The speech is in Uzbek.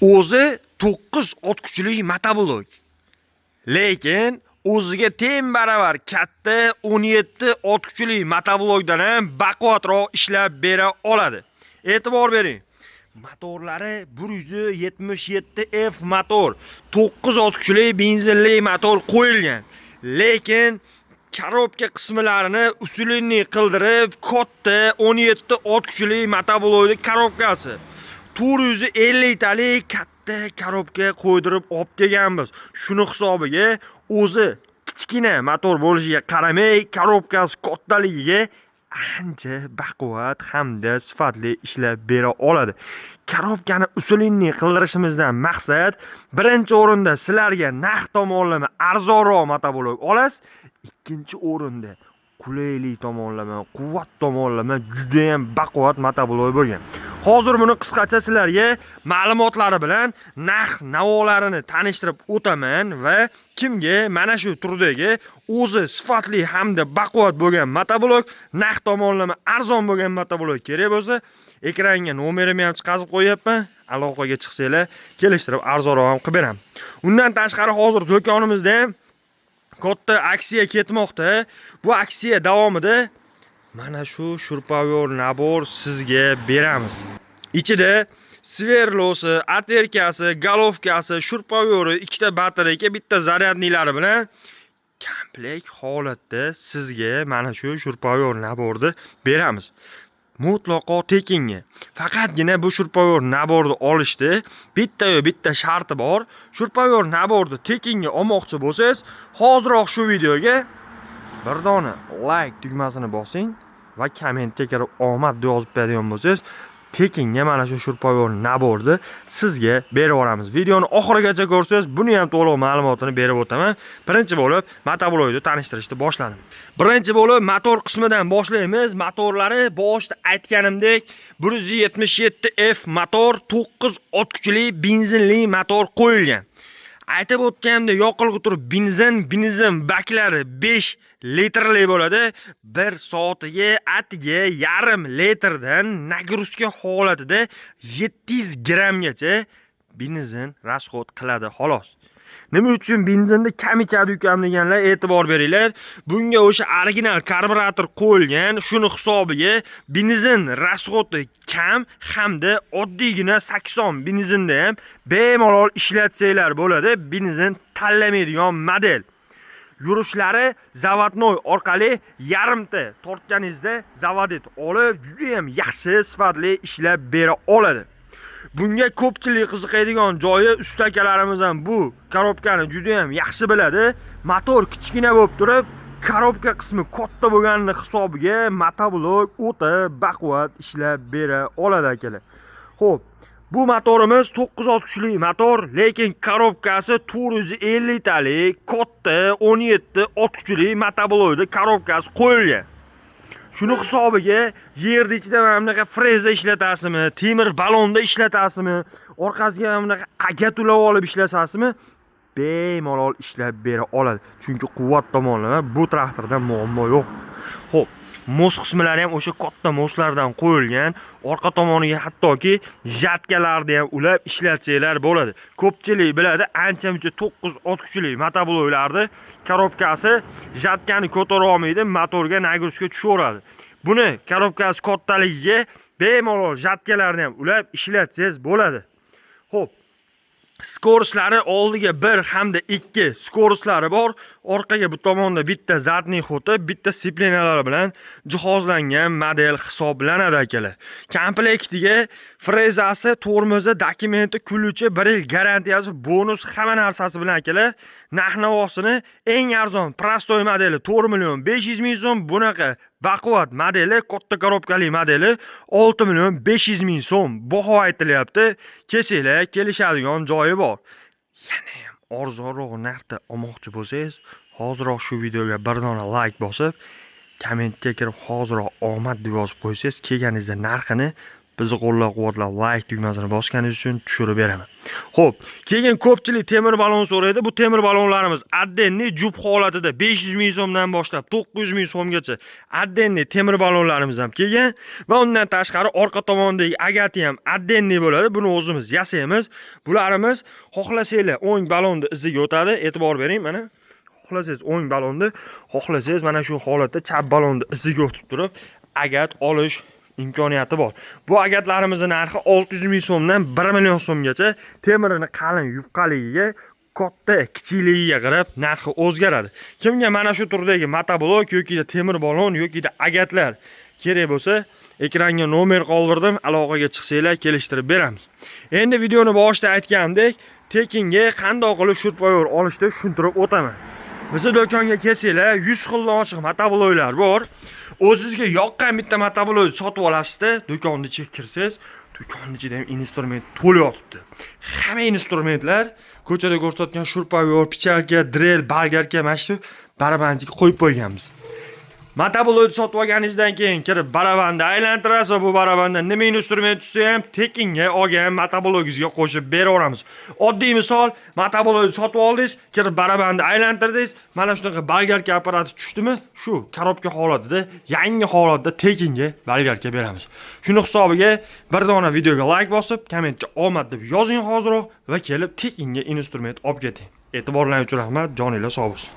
O'zi 9 ot kuchli motoblok. Lekin o'ziga teng baravar katta 17 ot kuchli motoblokdan ham baquvvatroq ishlab bera oladi. E'tibor bering. Motorlari 177F motor, 9 ot kuchli benzinli motor qo'yilgan. Lekin korobka qismlarini usulinni qildirib, katta 17 ot kuchli motoblokning korobkasi 450 talik katta korobka qo'ydirib olib kelganmiz. Shuni hisobiga o'zi kichkina motor bo'lishiga qaramay, korobkasi kattaligiga ancha baquvvat hamda sifatli ishlab bera oladi. Korobkani usulinni qildirishimizdan maqsad birinchi o'rinda sizlarga narx tomonlama arzonroq motoblok olasiz, ikkinchi o'rinda qulaylik tomonlama, quvvat tomonlama juda ham baquvvat motoblok bo'lgan. Hozir buni qisqacha sizlarga ma'lumotlari bilan narx-navolarini tanishtirib o'taman va kimga mana shu turdagi o'zi sifatli hamda baquvvat bo'lgan motoblok, narx tomonlama arzon bo'lgan motoblok kerak bo'lsa, ekranga nomerimni ham chiqazib qo'yapman. Aloqaga chiqsanglar, kelishtirib arzonroq ham qilib beraman. Undan tashqari hozir do'konimizda ham katta aksiya ketmoqda. Bu aksiya davomida mana shu shurpoyor nabor sizga beramiz. Ichida sverlosi, atverkasi, galovkasi, shurpoyori, ikkita batareyka, bitta zaryadnilari bilan komplekt holatda sizga mana shu shurpoyor naborni beramiz. Mutlaqo tekinga. Faqatgina bu shurpoyor naborni olishda bitta sharti bor. Shurpoyor naborni tekinga olmoqchi bo'lsangiz, hoziroq shu videoga bir dona like tugmasini bosing va kommentga kirib omad deb yozib beradigan bo'lsangiz, tekinga mana shu shurpoyor naborni sizga berib yuboramiz. Videoni oxirigacha ko'rsangiz, buni ham to'liq ma'lumotini berib o'taman. Birinchi bo'lib motoblokni tanishtirishni boshladim. Birinchi bo'lib motor qismidan boshlaymiz. Motorlari boshida aytganimdek 177F motor, 9 ot kuchli benzinli motor qo'yilgan. Aytib o'tganimda yoqilg'i turi benzin baklari 5 litrli bo'ladi. 1 soatiga atiga yarim litrdan nagruzka holatida 700 grammgacha benzin rasxod qiladi xolos. Nima uchun benzinni kam ichadi ukam deganlar e'tibor beringlar. Bunga o'sha original karburator qo'yilgan. Shuni hisobiga benzin rasxodi kam hamda oddiygina 80 benzinda ham bemalol ishlatsanglar bo'ladi. Benzin tanlamaydigan model. Yurishlari zavodnoy orqali yarimta tortganingizda zavodet olib juda ham yaxshi sifatli ishlab bera oladi. Bunga ko'pchilik qiziqadigan joyi, ustakalarimiz ham bu korobkani juda ham yaxshi biladi. Motor kichkina bo'lib turib, korobka qismi katta bo'lganini hisobiga motoblok o'ta baquvvat ishlab bera oladi akalar. Xo'p, bu motorimiz 9 ot kuchli motor, lekin korobkasi 450 talik katta 17 ot kuchli motoblokda korobkasi qo'yilgan. Shuni hisobiga yerda ichida mana bunaqa freza ishlatasizmi, temir balonda ishlatasizmi, orqasiga mana bunaqa agat ulab olib ishlasasizmi, bemalol ishlab bera oladi. Chunki quvvat tomonlama bu traktorda muammo yo'q. Xo'p, mos qismlari ham o'sha katta moslardan qo'yilgan. Orqa tomoniga hattoki jatkalarni ham ulab ishlatsanglar bo'ladi. Ko'pchilik biladi, ancha-muncha 9 ot kuchli motobloklarni korobkasi jatkani ko'tara olmaydi, motorga nagruzka tushaveradi. Buni korobkasi kattaligiga bemalol jatkalarni ham ulab ishlatsangiz bo'ladi. Xo'p, skoroslari oldiga 1 hamda 2 skoroslari bor. Orqaga bu tomonda bitta zadniy xoti, bitta siplinalari bilan jihozlangan model hisoblanadi akalar. Komplektiga frezasi, tormozi, dokumenti, kuluvchi, 1 yil garantiyasi, bonus hamma narsasi bilan akalar. Narx-navosini eng arzon prostoy modeli 4 million 500 ming so'm, bunaqa baquvvat modeli, katta korobkali modeli 6 million 500 ming so'm baho aytilyapti. Kelsanglar, kelishadigan joyi bor. Yana ham arzonroq narxda olmoqchi bo'lsangiz, hoziroq shu videoga bir dona like bosib, kommentga kirib hoziroq omad deb yozib qo'ysangiz, kelganingizda narxini bizni qo'llab-quvvatlab like tugmasini bosganingiz uchun tushirib beraman. Xo'p, keyin ko'pchilik temir balon so'raydi. Bu temir balonlarimiz addenli jup holatida 500 ming so'mdan boshlab 900 ming so'mgacha addenli temir balonlarimiz ham kelgan va undan tashqari orqa tomondagi agati ham addenli bo'ladi. Buni o'zimiz yasaymiz. Bularimiz xohlasanglar o'ng balonni iziga o'tadi. E'tibor bering, mana xohlasangiz o'ng balonni, xohlasangiz mana shu holatda chap balonni iziga o'tib turib agat olish imkoniyati bor. Bu agatlarimizning narxi 600 ming so'mdan 1 million so'mgacha, temirini qalin yupqaligiga, katta kichikligiga qarab narxi o'zgaradi. Kimga mana shu turdagi motoblok yoki temir balon yoki agatlar kerak bo'lsa, ekranga nomer qoldirdim, aloqaga chiqsanglar kelishtirib beramiz. Endi videoni boshida aytgandek, tekinga qanday qilib shurpoyor olishni tushuntirib o'taman. Bizning do'konga kelsanglar 100 xildan ochiq motobloklar bor. O'zingizga yoqqan bitta motoblokni sotib olasizda, do'konni ichiga kirsangiz, do'konning ichida ham instrument to'la yotibdi. Hamma instrumentlar ko'chada ko'rsatgan shurpoyor, pichalka, drill, bolgarka, mana shu barabanchiga qo'yib qo'yganmiz. Motoblokni sotib olganingizdan keyin kirib barabanni aylantirasiz va bu barabanda nima instrument tushsa ham tekinga olgan motoblogingizga qo'shib beraveramiz. Oddiy misol, motoblokni sotib oldingiz, kirib barabanni aylantirdingiz, mana shunaqa bolgarka apparati tushdimi, shu korobka holatida, yangi holatda tekinga bolgarka beramiz. Shuni hisobiga bir dona videoga like bosib, kommentga omad deb yozing hoziroq va kelib tekinga instrument olib keting. E'tiborlaringiz uchun rahmat, joninglar sog' bo'lsin.